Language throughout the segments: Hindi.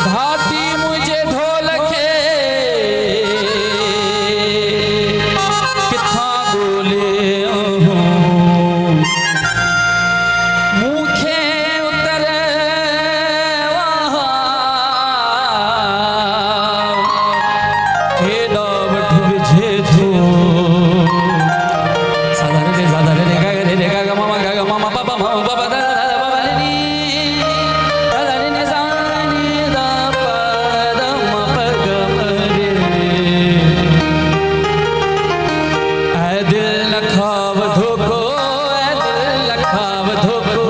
धाती मुझे ढोलके किथा बोले मुखे उतरे हेडा वठ विझे थो साधा रे गा मामा पापा मामा पापा दादा बाबा नी दादा ने सानी दा पद म पग मरे ऐ दिल लखाव धोको ऐ दिल लखाव धोको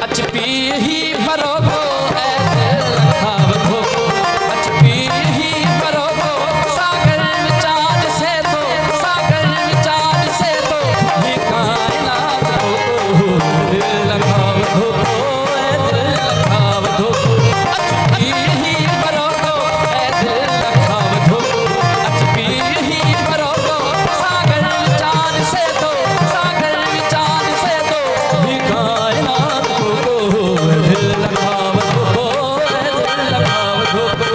अच पी ही भरोको ऐ दिल लखाव धोको अच पी ही भरोको सागर विचार से तो सागर विचार से तो ही कायनात धोको दिल लखाव धोको ऐ दिल लखाव धोको अच पी ही भरोको ऐ दिल लखाव धोको अच पी ही भरोको सागर विचार से तो सागर विचार से तो ही कायनात धोको दिल लखाव धोको ऐ दिल लखाव धोको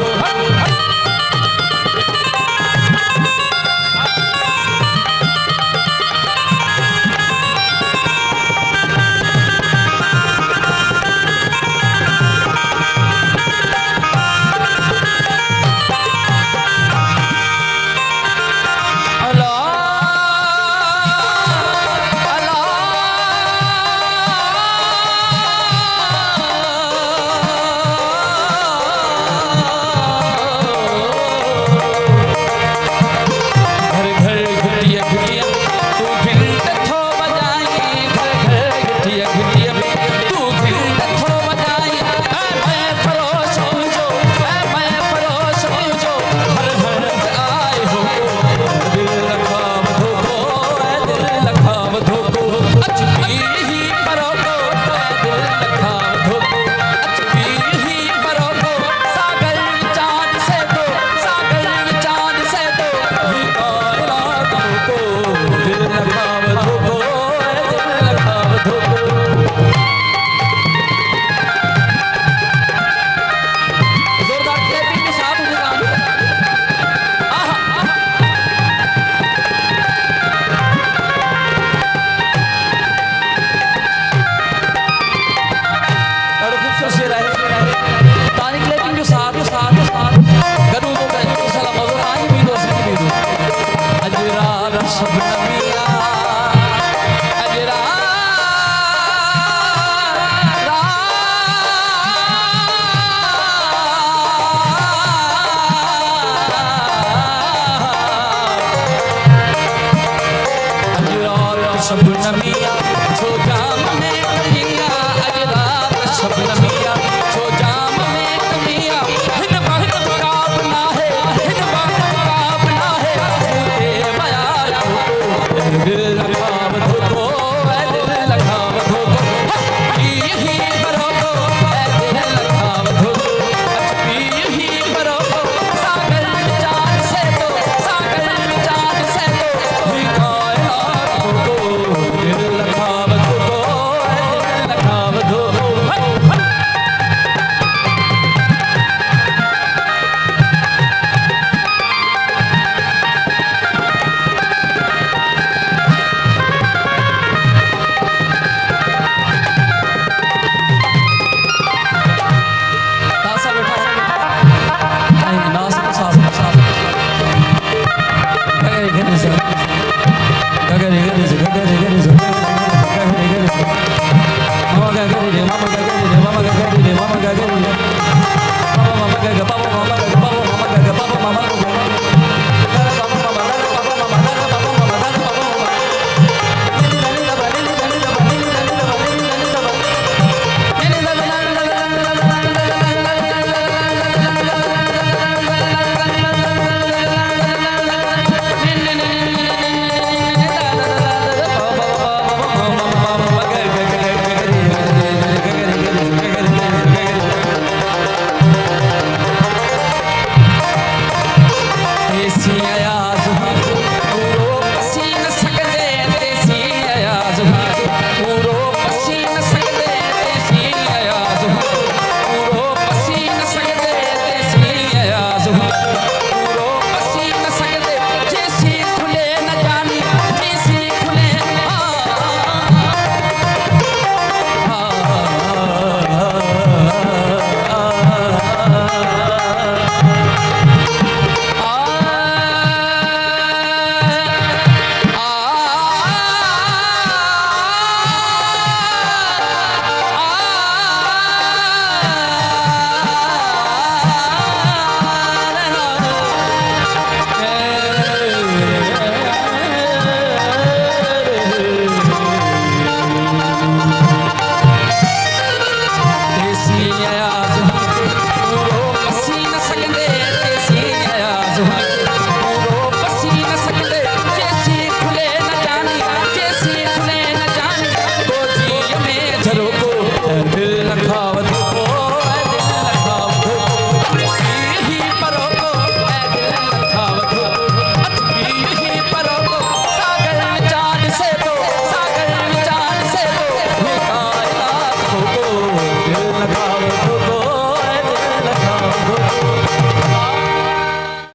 घर घर घुटिया घुटिया तू घंट थो बजाई घर घर घुटिया घुटिया तू घंट थो बजाई मैं फरोश हूँ जो मैं फरोश हूँ जो हर हर आए हो दिल लखाव धोको ऐ दिल लखाव धोको अच पी ही भरोको ऐ दिल लखाव धोको अच पी ही भरोको सागर विचार से तो सागर विचार से तो ही कायनात धोको दिल लखाव धोको ऐ दिल लखाव धोको जोरदार क्लैपिंग के साथ मुझे गाना आहा आहा बड़ा खूबसूरत शेर है तानी क्लैपिंग के साथ करूँ तो मैं इंशाल्लाह मज़ो आए भी दो सही भी दो अजरार शबनमिया अजरार शबनमिया छो जाम में कमिया अजरार शबनमिया छो जाम में कमिया हिन बहन मुकाबला है हिन बहन मुकाबला है तूते बया दिल लखाव धोको ऐ दिल लखाव धोको पी ही भरोको ऐ दिल लखाव धोको अच पी ही भरोको सागर विचार से तो सागर विचार से तो ही कायनात धोको दिल लखाव धोको ऐ दिल लखाव धोको तासा बैठा नहीं नास सास गगरे गगरे से गगरे गगरे से गगरे गगरे से गगरे गगरे से मामा गगरे रे मामा गगरे रे मामा गगरे रे मामा गगरे रे मामा गगरे पापा मामा